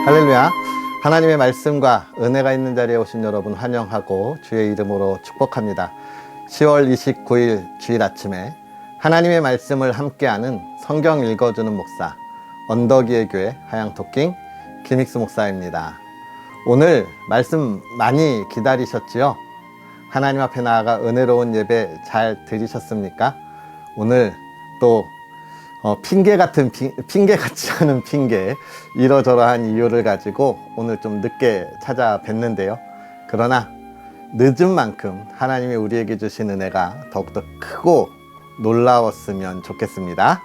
할렐루야. 하나님의 말씀과 은혜가 있는 자리에 오신 여러분 환영하고 주의 이름으로 축복합니다. 10월 29일 주일 아침에 하나님의 말씀을 함께하는 성경 읽어주는 목사 언덕위의 교회 하양토킹 김익수 목사입니다. 오늘 말씀 많이 기다리셨지요? 하나님 앞에 나아가 은혜로운 예배 잘 드리셨습니까? 오늘 또 핑계 같지 않은 핑계, 이러저러한 이유를 가지고 오늘 좀 늦게 찾아뵀는데요. 그러나 늦은 만큼 하나님이 우리에게 주신 은혜가 더욱더 크고 놀라웠으면 좋겠습니다.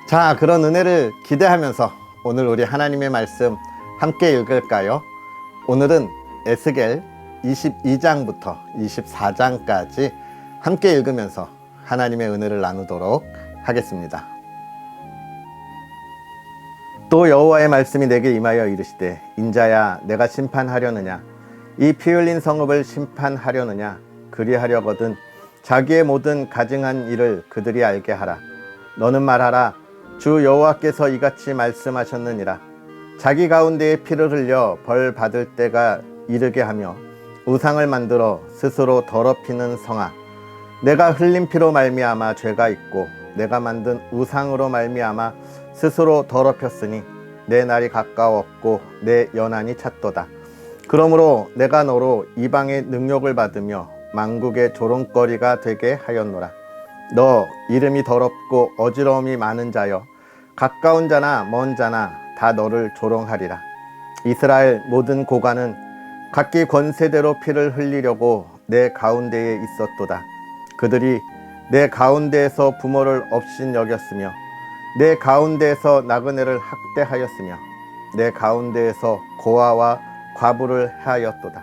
자, 그런 은혜를 기대하면서 오늘 우리 하나님의 말씀 함께 읽을까요? 오늘은 에스겔 22장부터 24장까지 함께 읽으면서 하나님의 은혜를 나누도록 하겠습니다. 또 여호와의 말씀이 내게 임하여 이르시되 인자야 내가 심판하려느냐 이 피 흘린 성읍을 심판하려느냐 그리하려거든 자기의 모든 가증한 일을 그들이 알게 하라. 너는 말하라. 주 여호와께서 이같이 말씀하셨느니라. 자기 가운데에 피를 흘려 벌 받을 때가 이르게 하며 우상을 만들어 스스로 더럽히는 성아, 내가 흘린 피로 말미암아 죄가 있고 내가 만든 우상으로 말미암아 스스로 더럽혔으니 내 날이 가까웠고 내 연한이 찼도다. 그러므로 내가 너로 이방의 능욕을 받으며 만국의 조롱거리가 되게 하였노라. 너 이름이 더럽고 어지러움이 많은 자여, 가까운 자나 먼 자나 다 너를 조롱하리라. 이스라엘 모든 고관은 각기 권세대로 피를 흘리려고 내 가운데에 있었도다. 그들이 내 가운데에서 부모를 업신 여겼으며 내 가운데에서 나그네를 학대하였으며 내 가운데에서 고아와 과부를 하였도다.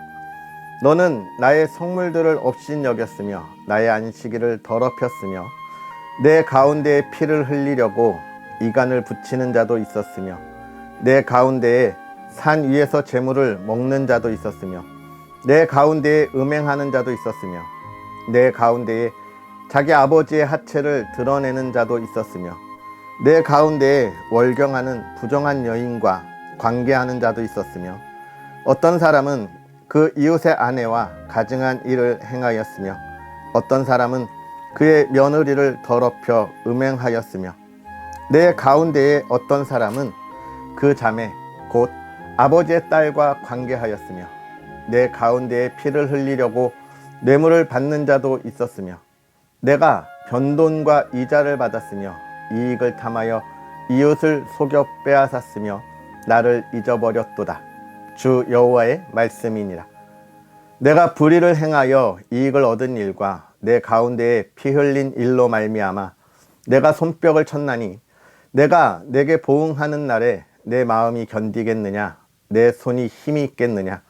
너는 나의 성물들을 업신 여겼으며 나의 안식일을 더럽혔으며 내 가운데에 피를 흘리려고 이간을 붙이는 자도 있었으며 내 가운데에 산 위에서 재물을 먹는 자도 있었으며 내 가운데에 음행하는 자도 있었으며 내 가운데에 자기 아버지의 하체를 드러내는 자도 있었으며 내 가운데에 월경하는 부정한 여인과 관계하는 자도 있었으며 어떤 사람은 그 이웃의 아내와 가증한 일을 행하였으며 어떤 사람은 그의 며느리를 더럽혀 음행하였으며 내 가운데에 어떤 사람은 그 자매 곧 아버지의 딸과 관계하였으며 내 가운데에 피를 흘리려고 뇌물을 받는 자도 있었으며 내가 변돈과 이자를 받았으며 이익을 탐하여 이웃을 속여 빼앗았으며 나를 잊어버렸도다. 주 여호와의 말씀이니라. 내가 불의를 행하여 이익을 얻은 일과 내 가운데에 피 흘린 일로 말미암아 내가 손뼉을 쳤나니 내가 내게 보응하는 날에 내 마음이 견디겠느냐, 내 손이 힘이 있겠느냐.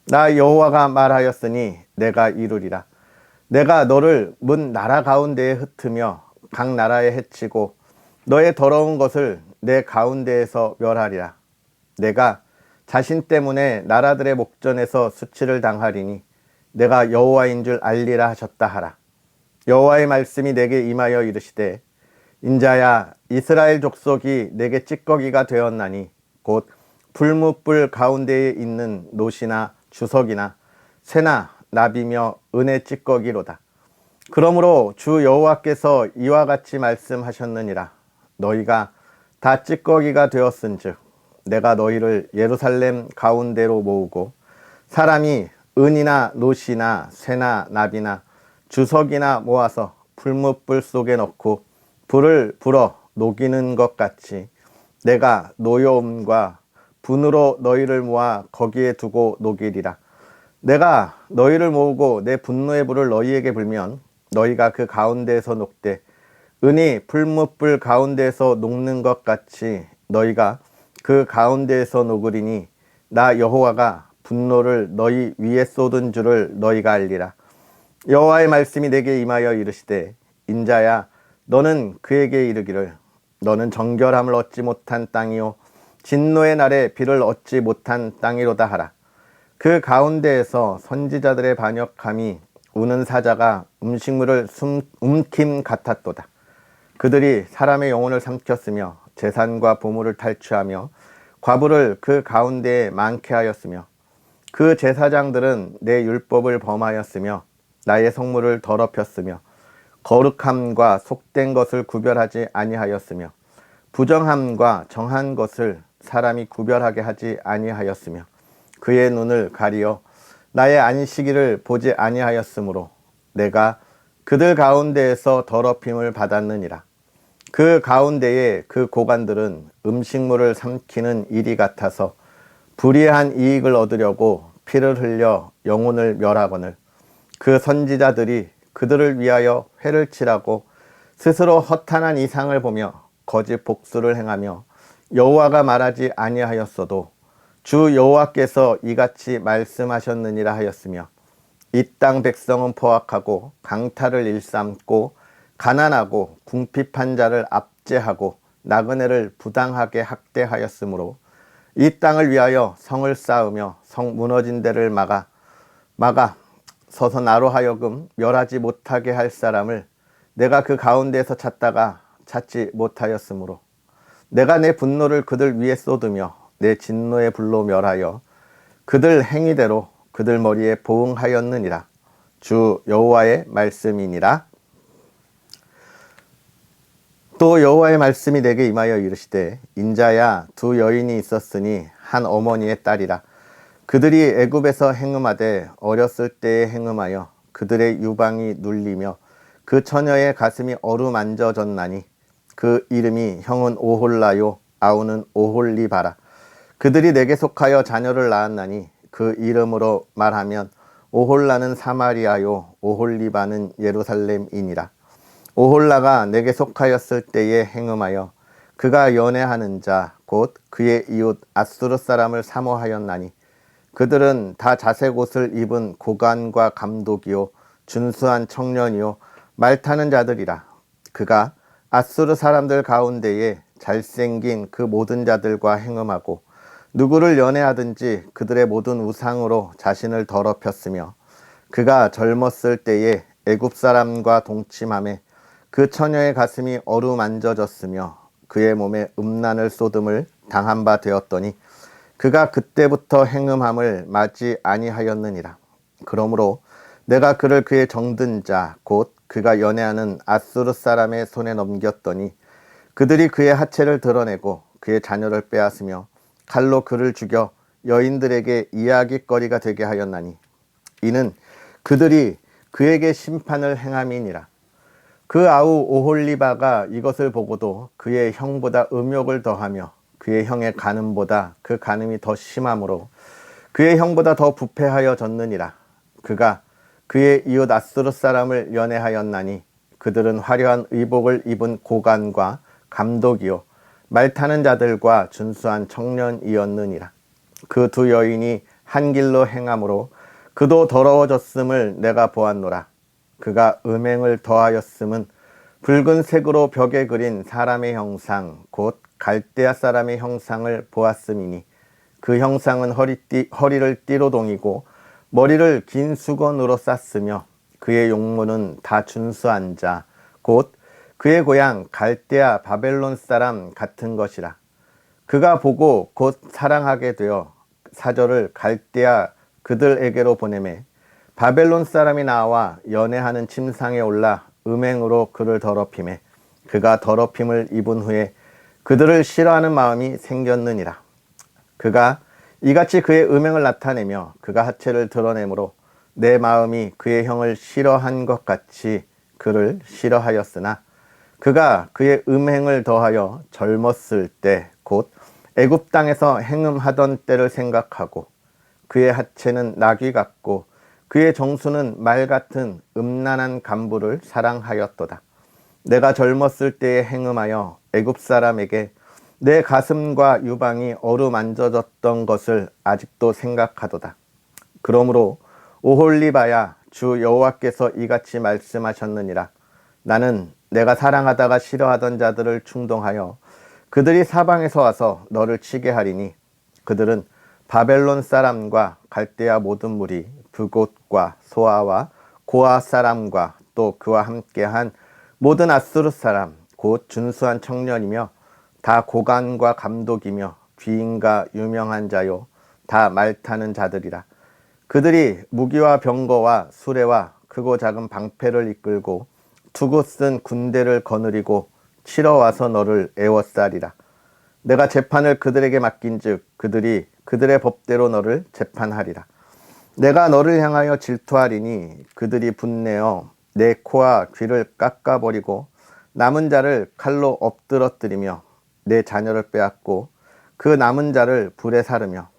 나 여호와가 말하였으니 내가 이루리라. 내가 너를 문 나라 가운데에 흩으며 각 나라에 해치고 너의 더러운 것을 내 가운데에서 멸하리라. 내가 자신 때문에 나라들의 목전에서 수치를 당하리니 내가 여호와인 줄 알리라 하셨다 하라. 여호와의 말씀이 내게 임하여 이르시되 인자야 이스라엘 족속이 내게 찌꺼기가 되었나니 곧 불무불 가운데에 있는 노시나 주석이나 새나 나비며 은의 찌꺼기로다. 그러므로 주 여호와께서 이와 같이 말씀하셨느니라. 너희가 다 찌꺼기가 되었은즉 내가 너희를 예루살렘 가운데로 모으고 사람이 은이나 노시나 새나 나비나 주석이나 모아서 불뭇불 속에 넣고 불을 불어 녹이는 것 같이 내가 노여움과 분으로 너희를 모아 거기에 두고 녹이리라. 내가 너희를 모으고 내 분노의 불을 너희에게 불면 너희가 그 가운데에서 녹되 은이 불뭇불 가운데에서 녹는 것 같이 너희가 그 가운데에서 녹으리니 나 여호와가 분노를 너희 위에 쏟은 줄을 너희가 알리라. 여호와의 말씀이 내게 임하여 이르시되 인자야 너는 그에게 이르기를 너는 정결함을 얻지 못한 땅이요 진노의 날에 비를 얻지 못한 땅이로다 하라. 그 가운데에서 선지자들의 반역함이 우는 사자가 음식물을 움킴 같았도다. 그들이 사람의 영혼을 삼켰으며 재산과 보물을 탈취하며 과부를 그 가운데에 많게 하였으며 그 제사장들은 내 율법을 범하였으며 나의 성물을 더럽혔으며 거룩함과 속된 것을 구별하지 아니하였으며 부정함과 정한 것을 사람이 구별하게 하지 아니하였으며 그의 눈을 가리어 나의 안식일을 보지 아니하였으므로 내가 그들 가운데에서 더럽힘을 받았느니라. 그 가운데에 그 고관들은 음식물을 삼키는 일이 같아서 불의한 이익을 얻으려고 피를 흘려 영혼을 멸하거늘 그 선지자들이 그들을 위하여 회를 치라고 스스로 허탄한 이상을 보며 거짓 복수를 행하며 여호와가 말하지 아니하였어도 주 여호와께서 이같이 말씀하셨느니라 하였으며 이 땅 백성은 포악하고 강탈을 일삼고 가난하고 궁핍한 자를 압제하고 나그네를 부당하게 학대하였으므로 이 땅을 위하여 성을 쌓으며 성 무너진 데를 막아 서서 나로 하여금 멸하지 못하게 할 사람을 내가 그 가운데에서 찾다가 찾지 못하였으므로 내가 내 분노를 그들 위에 쏟으며 내 진노의 불로 멸하여 그들 행위대로 그들 머리에 보응하였느니라. 주 여호와의 말씀이니라. 또 여호와의 말씀이 내게 임하여 이르시되 인자야 두 여인이 있었으니 한 어머니의 딸이라. 그들이 애굽에서 행음하되 어렸을 때에 행음하여 그들의 유방이 눌리며 그 처녀의 가슴이 어루만져졌나니 그 이름이 형은 오홀라요 아우는 오홀리바라. 그들이 내게 속하여 자녀를 낳았나니 그 이름으로 말하면 오홀라는 사마리아요 오홀리바는 예루살렘이니라. 오홀라가 내게 속하였을 때에 행음하여 그가 연애하는 자 곧 그의 이웃 아수르 사람을 사모하였나니 그들은 다 자색 옷을 입은 고관과 감독이요 준수한 청년이요 말 타는 자들이라. 그가 아수르 사람들 가운데에 잘생긴 그 모든 자들과 행음하고 누구를 연애하든지 그들의 모든 우상으로 자신을 더럽혔으며 그가 젊었을 때에 애굽 사람과 동침함에 그 처녀의 가슴이 어루만져졌으며 그의 몸에 음란을 쏟음을 당한 바 되었더니 그가 그때부터 행음함을 맞지 아니하였느니라. 그러므로 내가 그를 그의 정든 자 곧 그가 연애하는 아수르 사람의 손에 넘겼더니 그들이 그의 하체를 드러내고 그의 자녀를 빼앗으며 칼로 그를 죽여 여인들에게 이야깃거리가 되게 하였나니 이는 그들이 그에게 심판을 행함이니라. 그 아우 오홀리바가 이것을 보고도 그의 형보다 음욕을 더하며 그의 형의 간음보다 그 간음이 더 심함으로 그의 형보다 더 부패하여 졌느니라. 그가 그의 이웃 아수르 사람을 연애하였나니 그들은 화려한 의복을 입은 고관과 감독이요 말 타는 자들과 준수한 청년이었느니라. 그 두 여인이 한 길로 행함으로 그도 더러워졌음을 내가 보았노라. 그가 음행을 더하였음은 붉은색으로 벽에 그린 사람의 형상 곧 갈대아 사람의 형상을 보았음이니 그 형상은 허리를 띠로 동이고 머리를 긴 수건으로 쌌으며 그의 용모는 다 준수한 자 곧 그의 고향 갈대아 바벨론 사람 같은 것이라. 그가 보고 곧 사랑하게 되어 사절을 갈대아 그들에게로 보내매 바벨론 사람이 나와 연애하는 침상에 올라 음행으로 그를 더럽히매 그가 더럽힘을 입은 후에 그들을 싫어하는 마음이 생겼느니라. 그가 이같이 그의 음행을 나타내며 그가 하체를 드러내므로 내 마음이 그의 형을 싫어한 것 같이 그를 싫어하였으나 그가 그의 음행을 더하여 젊었을 때 곧 애굽 땅에서 행음하던 때를 생각하고 그의 하체는 나귀 같고 그의 정수는 말 같은 음란한 간부를 사랑하였도다. 내가 젊었을 때에 행음하여 애굽 사람에게 내 가슴과 유방이 어루만져졌던 것을 아직도 생각하도다. 그러므로 오홀리바야 주 여호와께서 이같이 말씀하셨느니라. 나는 내가 사랑하다가 싫어하던 자들을 충동하여 그들이 사방에서 와서 너를 치게 하리니 그들은 바벨론 사람과 갈대아 모든 무리 브곶과 소아와 고아 사람과 또 그와 함께한 모든 아수르 사람 곧 준수한 청년이며 다 고관과 감독이며 귀인과 유명한 자요 다 말 타는 자들이라. 그들이 무기와 병거와 수레와 크고 작은 방패를 이끌고 투구 쓴 군대를 거느리고 치러 와서 너를 애워싸리라. 내가 재판을 그들에게 맡긴즉 그들이 그들의 법대로 너를 재판하리라. 내가 너를 향하여 질투하리니 그들이 분내어 내 코와 귀를 깎아버리고 남은 자를 칼로 엎드러뜨리며 내 자녀를 빼앗고 그 남은 자를 불에 사르며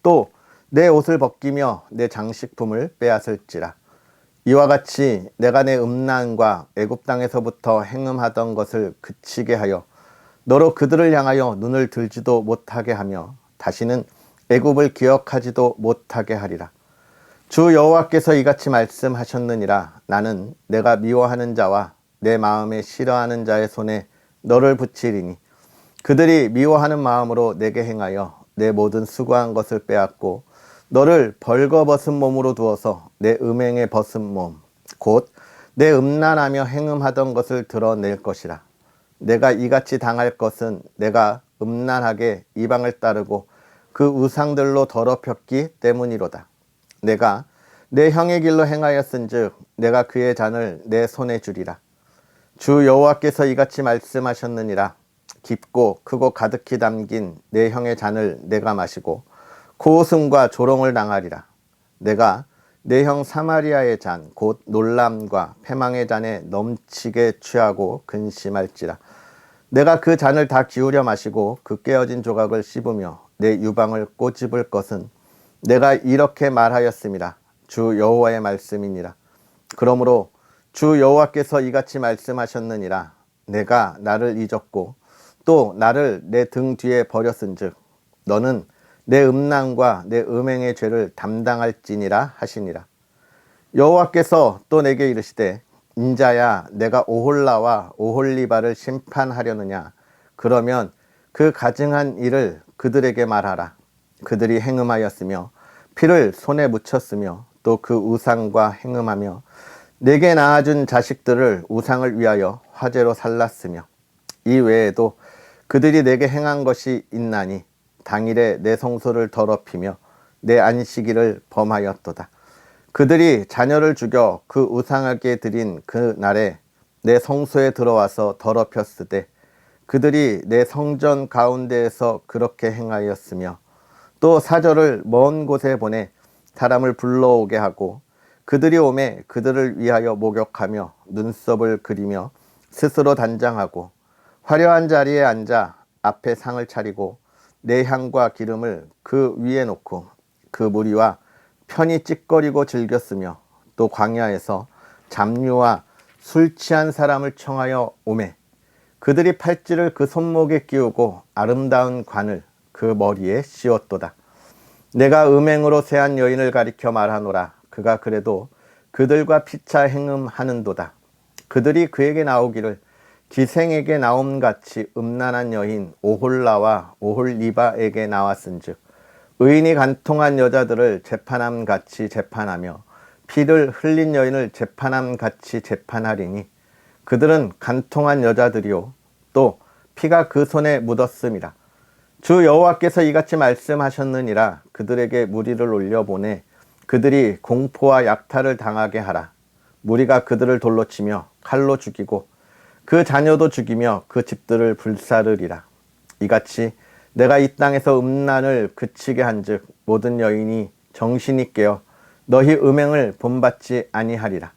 또 내 옷을 벗기며 내 장식품을 빼앗을지라. 이와 같이 내가 내 음란과 애굽 땅에서부터 행음하던 것을 그치게 하여 너로 그들을 향하여 눈을 들지도 못하게 하며 다시는 애굽을 기억하지도 못하게 하리라. 주 여호와께서 이같이 말씀하셨느니라. 나는 내가 미워하는 자와 내 마음에 싫어하는 자의 손에 너를 붙이리니 그들이 미워하는 마음으로 내게 행하여 내 모든 수고한 것을 빼앗고 너를 벌거벗은 몸으로 두어서 내 음행에 벗은 몸 곧 내 음란하며 행음하던 것을 드러낼 것이라. 내가 이같이 당할 것은 내가 음란하게 이방을 따르고 그 우상들로 더럽혔기 때문이로다. 내가 내 형의 길로 행하였은즉 내가 그의 잔을 내 손에 주리라. 주 여호와께서 이같이 말씀하셨느니라. 깊고 크고 가득히 담긴 내 형의 잔을 내가 마시고 고웃음과 조롱을 당하리라. 내가 내 형 사마리아의 잔 곧 놀람과 패망의 잔에 넘치게 취하고 근심할지라. 내가 그 잔을 다 기울여 마시고 그 깨어진 조각을 씹으며 내 유방을 꼬집을 것은 내가 이렇게 말하였음이라. 주 여호와의 말씀이니라. 그러므로 주 여호와께서 이같이 말씀하셨느니라. 내가 나를 잊었고 또 나를 내 등 뒤에 버렸은즉 너는 내 음란과 내 음행의 죄를 담당할지니라 하시니라. 여호와께서 또 내게 이르시되 인자야, 내가 오홀라와 오홀리바를 심판하려느냐? 그러면 그 가증한 일을 그들에게 말하라. 그들이 행음하였으며 피를 손에 묻혔으며 또 그 우상과 행음하며 내게 낳아준 자식들을 우상을 위하여 화제로 살랐으며 이 외에도 그들이 내게 행한 것이 있나니 당일에 내 성소를 더럽히며 내 안식일을 범하였도다. 그들이 자녀를 죽여 그 우상에게 드린 그 날에 내 성소에 들어와서 더럽혔으되 그들이 내 성전 가운데에서 그렇게 행하였으며 또 사절을 먼 곳에 보내 사람을 불러오게 하고 그들이 오매 그들을 위하여 목욕하며 눈썹을 그리며 스스로 단장하고 화려한 자리에 앉아 앞에 상을 차리고 내 향과 기름을 그 위에 놓고 그 무리와 편히 찌꺼리고 즐겼으며 또 광야에서 잡류와 술 취한 사람을 청하여 오매 그들이 팔찌를 그 손목에 끼우고 아름다운 관을 그 머리에 씌웠도다. 내가 음행으로 세한 여인을 가리켜 말하노라. 그가 그래도 그들과 피차 행음하는도다. 그들이 그에게 나오기를 기생에게 나옴같이 음란한 여인 오홀라와 오홀리바에게 나왔은즉 의인이 간통한 여자들을 재판함같이 재판하며 피를 흘린 여인을 재판함같이 재판하리니 그들은 간통한 여자들이요 또 피가 그 손에 묻었음이라. 주 여호와께서 이같이 말씀하셨느니라. 그들에게 무리를 올려보내 그들이 공포와 약탈을 당하게 하라. 무리가 그들을 돌로 치며 칼로 죽이고 그 자녀도 죽이며 그 집들을 불사르리라. 이같이 내가 이 땅에서 음란을 그치게 한즉 모든 여인이 정신이 깨어 너희 음행을 본받지 아니하리라.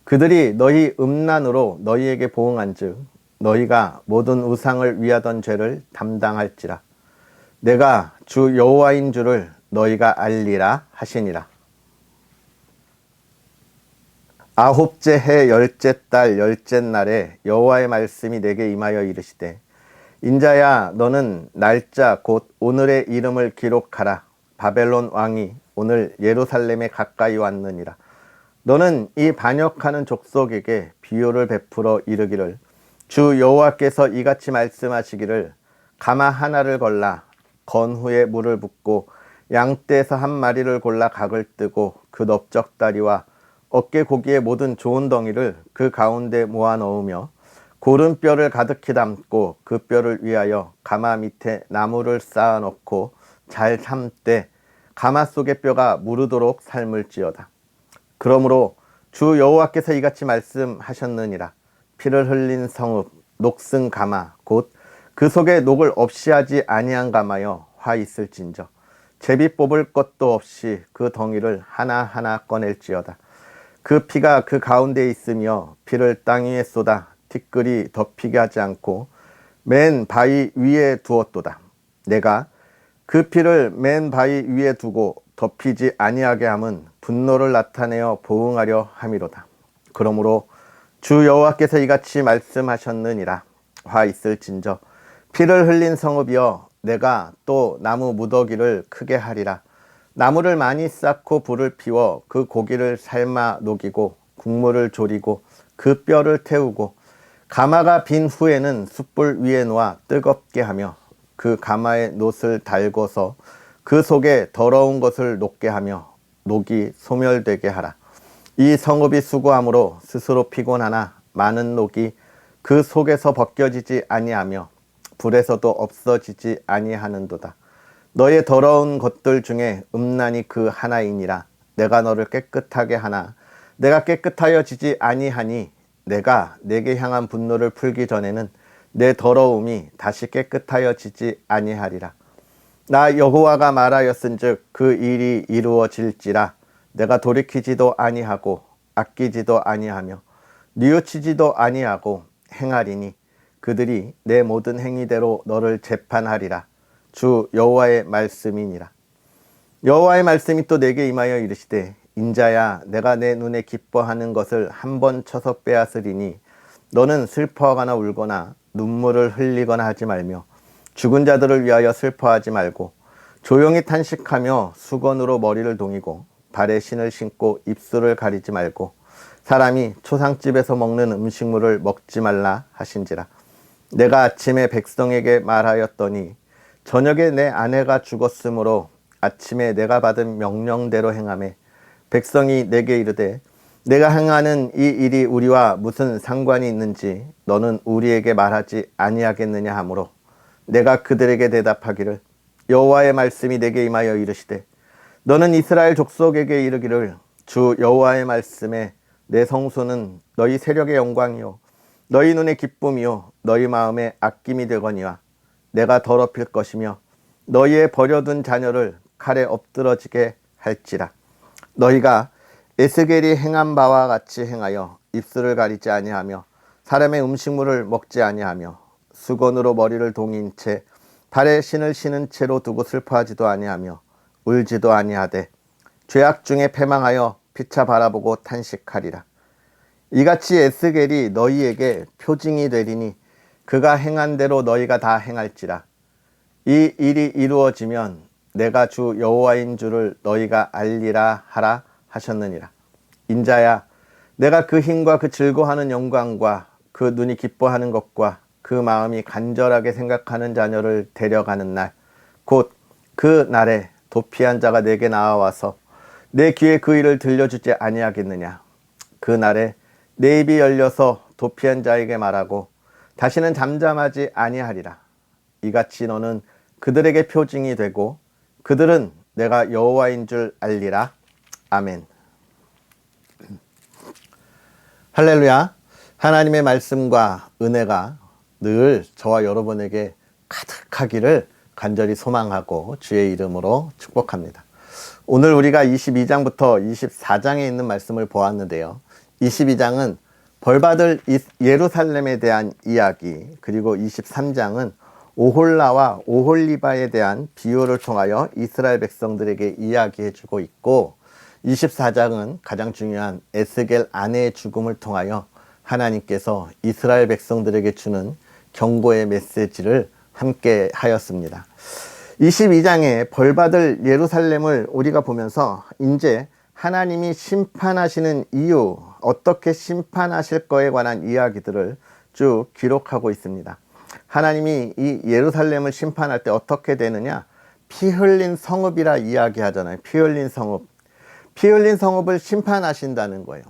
그들이 너희 음란으로 너희에게 보응한즉 너희가 모든 우상을 위하던 죄를 담당할지라. 내가 주 여호와인 줄을 너희가 알리라 하시니라. 아홉째 해 열째 달 열째 날에 여호와의 말씀이 내게 임하여 이르시되 인자야, 너는 날짜 곧 오늘의 이름을 기록하라. 바벨론 왕이 오늘 예루살렘에 가까이 왔느니라. 너는 이 반역하는 족속에게 비유를 베풀어 이르기를 주 여호와께서 이같이 말씀하시기를 가마 하나를 걸라 건 후에 물을 붓고 양떼에서 한 마리를 골라 각을 뜨고 그 넓적다리와 어깨 고기의 모든 좋은 덩이를 그 가운데 모아 넣으며 고른 뼈를 가득히 담고 그 뼈를 위하여 가마 밑에 나무를 쌓아놓고 잘 삶되 가마 속의 뼈가 무르도록 삶을지어다. 그러므로 주 여호와께서 이같이 말씀하셨느니라. 피를 흘린 성읍 녹슨 가마 곧 그 속에 녹을 없이 하지 아니한 가마여 화 있을진저 제비 뽑을 것도 없이 그 덩이를 하나하나 꺼낼지어다. 그 피가 그 가운데 있으며 피를 땅 위에 쏟아 티끌이 덮이게 하지 않고 맨 바위 위에 두었도다. 내가 그 피를 맨 바위 위에 두고 덮이지 아니하게 함은 분노를 나타내어 보응하려 함이로다. 그러므로 주 여호와께서 이같이 말씀하셨느니라. 화 있을진저 피를 흘린 성읍이여 내가 또 나무 무더기를 크게 하리라. 나무를 많이 쌓고 불을 피워 그 고기를 삶아 녹이고 국물을 졸이고 그 뼈를 태우고 가마가 빈 후에는 숯불 위에 놓아 뜨겁게 하며 그 가마에 놋을 달궈서 그 속에 더러운 것을 녹게 하며 녹이 소멸되게 하라. 이 성읍이 수고함으로 스스로 피곤하나 많은 녹이 그 속에서 벗겨지지 아니하며 불에서도 없어지지 아니하는도다. 너의 더러운 것들 중에 음란이 그 하나이니라. 내가 너를 깨끗하게 하나 내가 깨끗하여지지 아니하니 내가 내게 향한 분노를 풀기 전에는 내 더러움이 다시 깨끗하여지지 아니하리라. 나 여호와가 말하였은즉 그 일이 이루어질지라. 내가 돌이키지도 아니하고 아끼지도 아니하며 뉘우치지도 아니하고 행하리니 그들이 내 모든 행위대로 너를 재판하리라. 주 여호와의 말씀이니라. 여호와의 말씀이 또 내게 임하여 이르시되 인자야 내가 내 눈에 기뻐하는 것을 한 번 쳐서 빼앗으리니 너는 슬퍼하거나 울거나 눈물을 흘리거나 하지 말며 죽은 자들을 위하여 슬퍼하지 말고 조용히 탄식하며 수건으로 머리를 동이고 발에 신을 신고 입술을 가리지 말고 사람이 초상집에서 먹는 음식물을 먹지 말라 하신지라. 내가 아침에 백성에게 말하였더니 저녁에 내 아내가 죽었으므로 아침에 내가 받은 명령대로 행하매 백성이 내게 이르되 내가 행하는 이 일이 우리와 무슨 상관이 있는지 너는 우리에게 말하지 아니하겠느냐 하므로 내가 그들에게 대답하기를 여호와의 말씀이 내게 임하여 이르시되 너는 이스라엘 족속에게 이르기를 주 여호와의 말씀에 내 성소는 너희 세력의 영광이요 너희 눈의 기쁨이요 너희 마음의 아낌이 되거니와 내가 더럽힐 것이며 너희의 버려둔 자녀를 칼에 엎드러지게 할지라. 너희가 에스겔이 행한 바와 같이 행하여 입술을 가리지 아니하며 사람의 음식물을 먹지 아니하며 수건으로 머리를 동인 채 발에 신을 신은 채로 두고 슬퍼하지도 아니하며 울지도 아니하되 죄악 중에 패망하여 피차 바라보고 탄식하리라. 이같이 에스겔이 너희에게 표징이 되리니 그가 행한 대로 너희가 다 행할지라. 이 일이 이루어지면 내가 주 여호와인 줄을 너희가 알리라 하라 하셨느니라. 인자야 내가 그 힘과 그 즐거워하는 영광과 그 눈이 기뻐하는 것과 그 마음이 간절하게 생각하는 자녀를 데려가는 날 곧 그 날에 도피한 자가 내게 나와와서 내 귀에 그 일을 들려주지 아니하겠느냐. 그 날에 내 입이 열려서 도피한 자에게 말하고 다시는 잠잠하지 아니하리라. 이같이 너는 그들에게 표징이 되고 그들은 내가 여호와인 줄 알리라. 아멘. 할렐루야. 하나님의 말씀과 은혜가 늘 저와 여러분에게 가득하기를 간절히 소망하고 주의 이름으로 축복합니다. 오늘 우리가 22장부터 24장에 있는 말씀을 보았는데요. 22장은 벌받을 예루살렘에 대한 이야기, 그리고 23장은 오홀라와 오홀리바에 대한 비유를 통하여 이스라엘 백성들에게 이야기해주고 있고 24장은 가장 중요한 에스겔 아내의 죽음을 통하여 하나님께서 이스라엘 백성들에게 주는 경고의 메시지를 함께 하였습니다. 22장에 벌받을 예루살렘을 우리가 보면서 이제 하나님이 심판하시는 이유, 어떻게 심판하실 거에 관한 이야기들을 쭉 기록하고 있습니다. 하나님이 이 예루살렘을 심판할 때 어떻게 되느냐? 피 흘린 성읍이라 이야기하잖아요. 피 흘린 성읍. 피 흘린 성읍을 심판하신다는 거예요.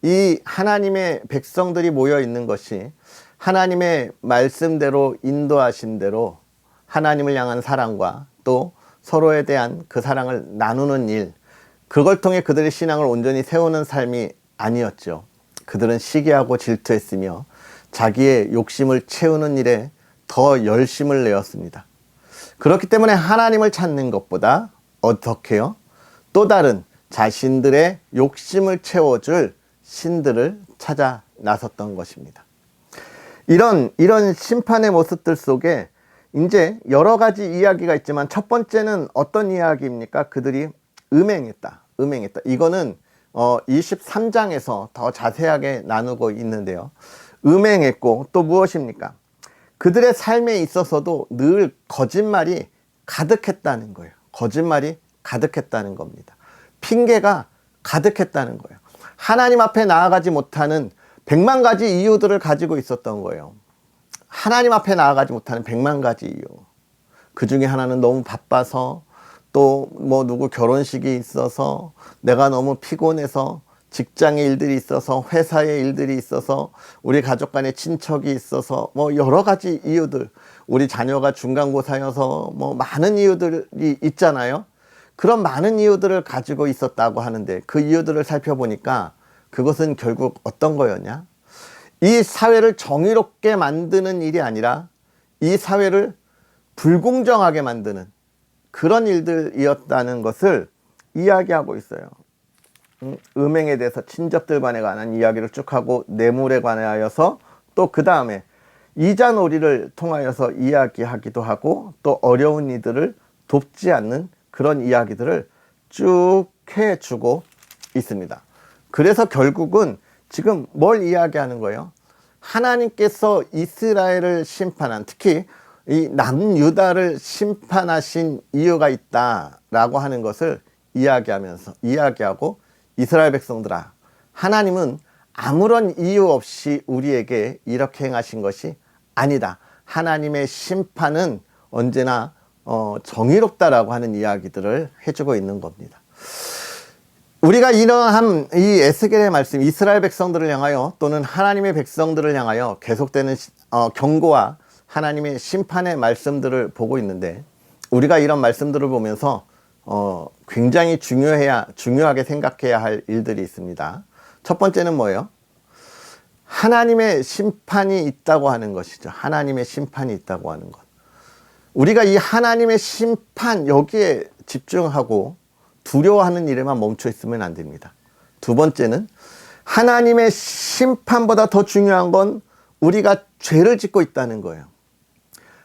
이 하나님의 백성들이 모여 있는 것이 하나님의 말씀대로 인도하신 대로 하나님을 향한 사랑과 또 서로에 대한 그 사랑을 나누는 일, 그걸 통해 그들의 신앙을 온전히 세우는 삶이 아니었죠. 그들은 시기하고 질투했으며 자기의 욕심을 채우는 일에 더 열심을 내었습니다. 그렇기 때문에 하나님을 찾는 것보다 어떻게요? 또 다른 자신들의 욕심을 채워줄 신들을 찾아 나섰던 것입니다. 이런 심판의 모습들 속에 이제 여러 가지 이야기가 있지만 첫 번째는 어떤 이야기입니까? 그들이 음행했다. 이거는 23장에서 더 자세하게 나누고 있는데요. 음행했고 또 무엇입니까? 그들의 삶에 있어서도 늘 거짓말이 가득했다는 거예요. 거짓말이 가득했다는 겁니다. 핑계가 가득했다는 거예요. 하나님 앞에 나아가지 못하는 100만 가지 이유들을 가지고 있었던 거예요. 하나님 앞에 나아가지 못하는 100만 가지 이유. 그 중에 하나는 너무 바빠서, 또 뭐 누구 결혼식이 있어서, 내가 너무 피곤해서, 직장의 일들이 있어서, 회사의 일들이 있어서, 우리 가족 간에 친척이 있어서, 뭐 여러 가지 이유들, 우리 자녀가 중간고사여서 뭐 많은 이유들이 있잖아요. 그런 많은 이유들을 가지고 있었다고 하는데 그 이유들을 살펴보니까 그것은 결국 어떤 거였냐? 이 사회를 정의롭게 만드는 일이 아니라 이 사회를 불공정하게 만드는 그런 일들이었다는 것을 이야기하고 있어요. 음행에 대해서 친척들 간에 관한 이야기를 쭉 하고, 뇌물에 관하여서 또 그 다음에 이자놀이를 통하여서 이야기하기도 하고, 또 어려운 이들을 돕지 않는 그런 이야기들을 쭉 해주고 있습니다. 그래서 결국은 지금 뭘 이야기하는 거예요? 하나님께서 이스라엘을 심판한, 특히 이 남유다를 심판하신 이유가 있다라고 하는 것을 이야기하고, 이스라엘 백성들아, 하나님은 아무런 이유 없이 우리에게 이렇게 행하신 것이 아니다. 하나님의 심판은 언제나 정의롭다라고 하는 이야기들을 해주고 있는 겁니다. 우리가 이러한 이 에스겔의 말씀, 이스라엘 백성들을 향하여 또는 하나님의 백성들을 향하여 계속되는 경고와 하나님의 심판의 말씀들을 보고 있는데, 우리가 이런 말씀들을 보면서 굉장히 중요하게 생각해야 할 일들이 있습니다. 첫 번째는 뭐예요? 하나님의 심판이 있다고 하는 것이죠. 하나님의 심판이 있다고 하는 것. 우리가 이 하나님의 심판, 여기에 집중하고 두려워하는 일에만 멈춰 있으면 안 됩니다. 두 번째는 하나님의 심판보다 더 중요한 건 우리가 죄를 짓고 있다는 거예요.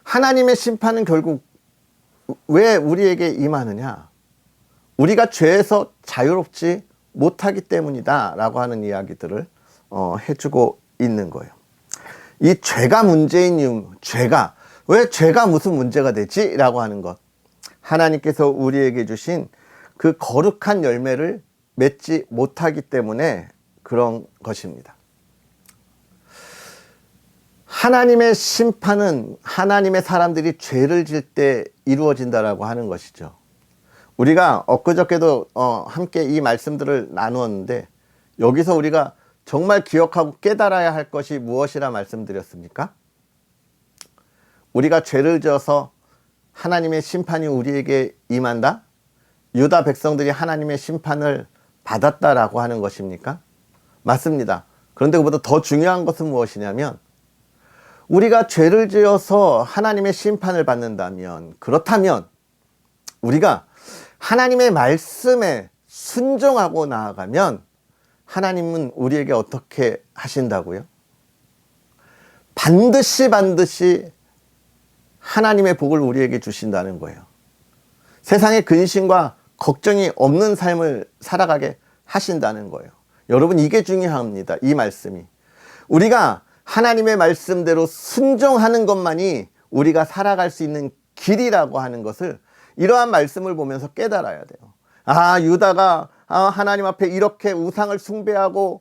하나님의 심판은 결국 왜 우리에게 임하느냐? 우리가 죄에서 자유롭지 못하기 때문이다 라고 하는 이야기들을 해주고 있는 거예요. 이 죄가 문제인 이유, 왜 죄가 무슨 문제가 되지? 라고 하는 것. 하나님께서 우리에게 주신 그 거룩한 열매를 맺지 못하기 때문에 그런 것입니다. 하나님의 심판은 하나님의 사람들이 죄를 질 때 이루어진다라고 하는 것이죠. 우리가 엊그저께도 함께 이 말씀들을 나누었는데, 여기서 우리가 정말 기억하고 깨달아야 할 것이 무엇이라 말씀드렸습니까? 우리가 죄를 지어서 하나님의 심판이 우리에게 임한다? 유다 백성들이 하나님의 심판을 받았다라고 하는 것입니까? 맞습니다. 그런데 그보다 더 중요한 것은 무엇이냐면, 우리가 죄를 지어서 하나님의 심판을 받는다면, 그렇다면 우리가 하나님의 말씀에 순종하고 나아가면 하나님은 우리에게 어떻게 하신다고요? 반드시 하나님의 복을 우리에게 주신다는 거예요. 세상에 근심과 걱정이 없는 삶을 살아가게 하신다는 거예요. 여러분, 이게 중요합니다. 이 말씀이. 우리가 하나님의 말씀대로 순종하는 것만이 우리가 살아갈 수 있는 길이라고 하는 것을 이러한 말씀을 보면서 깨달아야 돼요. 유다가 하나님 앞에 이렇게 우상을 숭배하고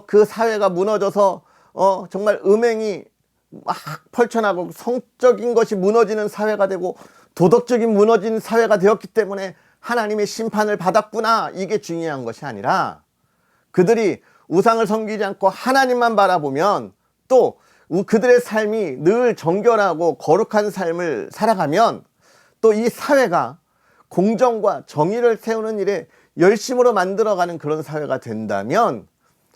그 사회가 무너져서 정말 음행이 막 펼쳐나고 성적인 것이 무너지는 사회가 되고 도덕적인 무너진 사회가 되었기 때문에 하나님의 심판을 받았구나. 이게 중요한 것이 아니라, 그들이 우상을 섬기지 않고 하나님만 바라보면, 또 그들의 삶이 늘 정결하고 거룩한 삶을 살아가면, 또 이 사회가 공정과 정의를 세우는 일에 열심으로 만들어가는 그런 사회가 된다면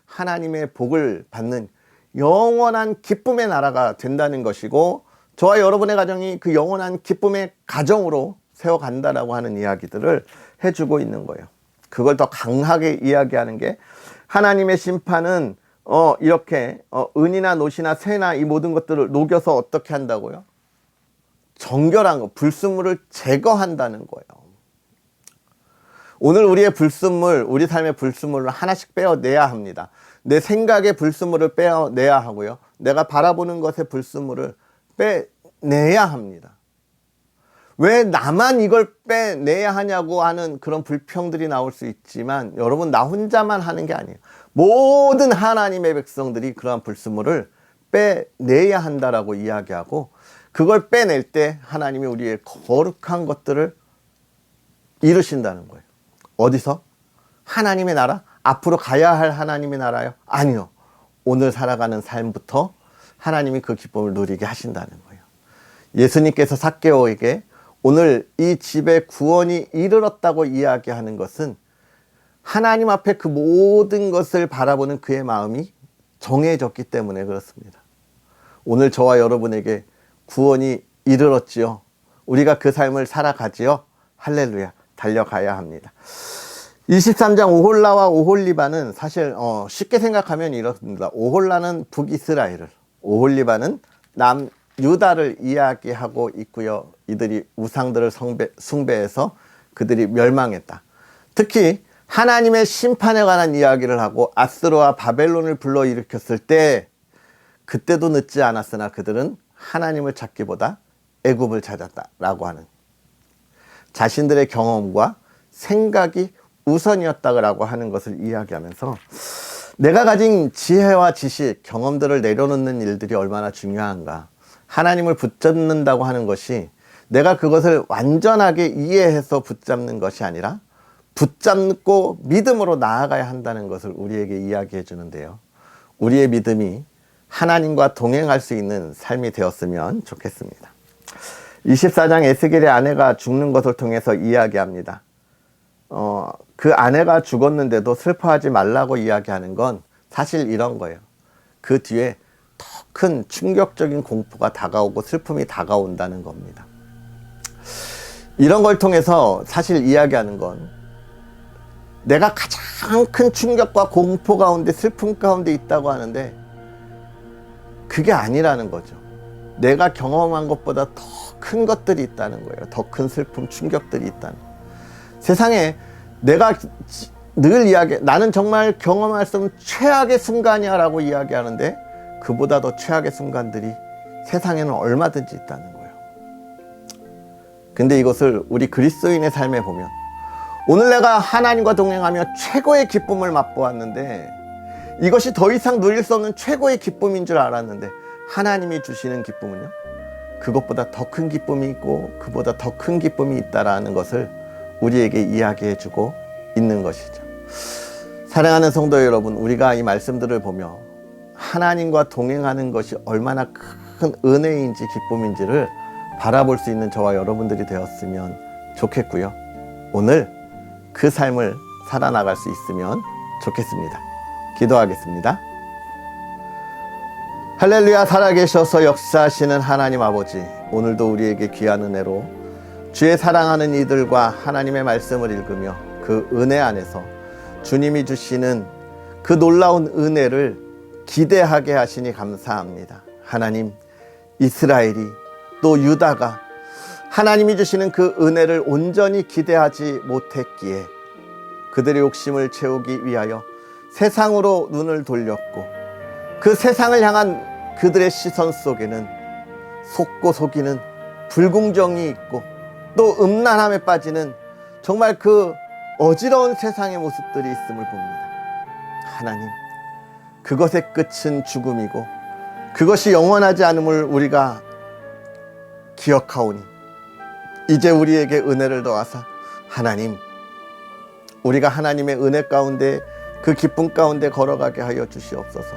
하나님의 복을 받는 영원한 기쁨의 나라가 된다는 것이고, 저와 여러분의 가정이 그 영원한 기쁨의 가정으로 세워간다라고 하는 이야기들을 해주고 있는 거예요. 그걸 더 강하게 이야기하는 게, 하나님의 심판은 이렇게 은이나 노시나 쇠나 이 모든 것들을 녹여서 어떻게 한다고요? 정결한 거, 불순물을 제거한다는 거예요. 오늘 우리의 불순물, 우리 삶의 불순물을 하나씩 빼어내야 합니다. 내 생각의 불순물을 빼어내야 하고요, 내가 바라보는 것의 불순물을 빼내야 합니다. 왜 나만 이걸 빼내야 하냐고 하는 그런 불평들이 나올 수 있지만, 여러분, 나 혼자만 하는 게 아니에요. 모든 하나님의 백성들이 그러한 불순물을 빼내야 한다라고 이야기하고, 그걸 빼낼 때 하나님이 우리의 거룩한 것들을 이루신다는 거예요. 어디서? 하나님의 나라? 앞으로 가야 할 하나님의 나라요? 아니요. 오늘 살아가는 삶부터 하나님이 그 기쁨을 누리게 하신다는 거예요. 예수님께서 삭개오에게 오늘 이 집에 구원이 이르렀다고 이야기하는 것은 하나님 앞에 그 모든 것을 바라보는 그의 마음이 정해졌기 때문에 그렇습니다. 오늘 저와 여러분에게 구원이 이르렀지요. 우리가 그 삶을 살아가지요. 할렐루야. 달려가야 합니다. 23장 오홀라와 오홀리바는 사실 쉽게 생각하면 이렇습니다. 오홀라는 북이스라엘을, 오홀리바는 남유다를 이야기하고 있고요. 이들이 우상들을 숭배해서 그들이 멸망했다. 특히 하나님의 심판에 관한 이야기를 하고 아스로와 바벨론을 불러일으켰을 때, 그때도 늦지 않았으나 그들은 하나님을 찾기보다 애굽을 찾았다라고 하는, 자신들의 경험과 생각이 우선이었다고 하는 것을 이야기하면서, 내가 가진 지혜와 지식, 경험들을 내려놓는 일들이 얼마나 중요한가. 하나님을 붙잡는다고 하는 것이 내가 그것을 완전하게 이해해서 붙잡는 것이 아니라 붙잡고 믿음으로 나아가야 한다는 것을 우리에게 이야기해 주는데요. 우리의 믿음이 하나님과 동행할 수 있는 삶이 되었으면 좋겠습니다. 24장 에스겔의 아내가 죽는 것을 통해서 이야기합니다. 그 아내가 죽었는데도 슬퍼하지 말라고 이야기하는 건 사실 이런 거예요. 그 뒤에 더 큰 충격적인 공포가 다가오고 슬픔이 다가온다는 겁니다. 이런 걸 통해서 사실 이야기하는 건, 내가 가장 큰 충격과 공포 가운데, 슬픔 가운데 있다고 하는데 그게 아니라는 거죠. 내가 경험한 것보다 더 큰 것들이 있다는 거예요. 더 큰 슬픔, 충격들이 있다는 거예요. 세상에 내가 늘 나는 정말 경험할 수 없는 최악의 순간이야 라고 이야기하는데, 그보다 더 최악의 순간들이 세상에는 얼마든지 있다는 거예요. 근데 이것을 우리 그리스도인의 삶에 보면, 오늘 내가 하나님과 동행하며 최고의 기쁨을 맛보았는데, 이것이 더 이상 누릴 수 없는 최고의 기쁨인 줄 알았는데, 하나님이 주시는 기쁨은요, 그것보다 더 큰 기쁨이 있고 그보다 더 큰 기쁨이 있다라는 것을 우리에게 이야기해 주고 있는 것이죠. 사랑하는 성도 여러분, 우리가 이 말씀들을 보며 하나님과 동행하는 것이 얼마나 큰 은혜인지 기쁨인지를 바라볼 수 있는 저와 여러분들이 되었으면 좋겠고요. 오늘 그 삶을 살아나갈 수 있으면 좋겠습니다. 기도하겠습니다. 할렐루야. 살아계셔서 역사하시는 하나님 아버지, 오늘도 우리에게 귀한 은혜로 주의 사랑하는 이들과 하나님의 말씀을 읽으며 그 은혜 안에서 주님이 주시는 그 놀라운 은혜를 기대하게 하시니 감사합니다. 하나님, 이스라엘이 또 유다가 하나님이 주시는 그 은혜를 온전히 기대하지 못했기에 그들의 욕심을 채우기 위하여 세상으로 눈을 돌렸고, 그 세상을 향한 그들의 시선 속에는 속고 속이는 불공정이 있고, 또 음란함에 빠지는 정말 그 어지러운 세상의 모습들이 있음을 봅니다. 하나님, 그것의 끝은 죽음이고 그것이 영원하지 않음을 우리가 기억하오니, 이제 우리에게 은혜를 더하사 하나님, 우리가 하나님의 은혜 가운데 그 기쁨 가운데 걸어가게 하여 주시옵소서.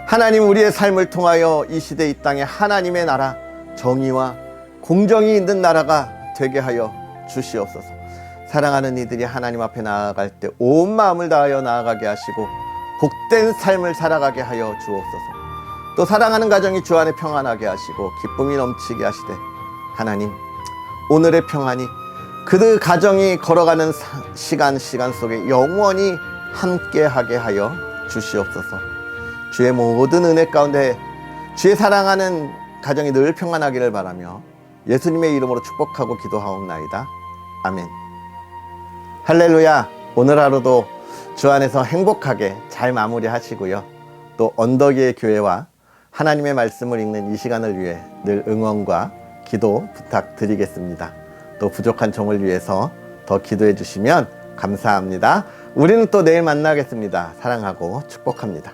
하나님, 우리의 삶을 통하여 이 시대 이 땅에 하나님의 나라, 정의와 공정이 있는 나라가 되게 하여 주시옵소서. 사랑하는 이들이 하나님 앞에 나아갈 때 온 마음을 다하여 나아가게 하시고 복된 삶을 살아가게 하여 주옵소서. 또 사랑하는 가정이 주 안에 평안하게 하시고 기쁨이 넘치게 하시되, 하나님, 오늘의 평안이 그 가정이 걸어가는 시간 속에 영원히 함께하게 하여 주시옵소서. 주의 모든 은혜 가운데 주의 사랑하는 가정이 늘 평안하기를 바라며 예수님의 이름으로 축복하고 기도하옵나이다. 아멘. 할렐루야. 오늘 하루도 주 안에서 행복하게 잘 마무리하시고요. 또 언덕 위의 교회와 하나님의 말씀을 읽는 이 시간을 위해 늘 응원과 기도 부탁드리겠습니다. 또 부족한 종을 위해서 더 기도해 주시면 감사합니다. 우리는 또 내일 만나겠습니다. 사랑하고 축복합니다.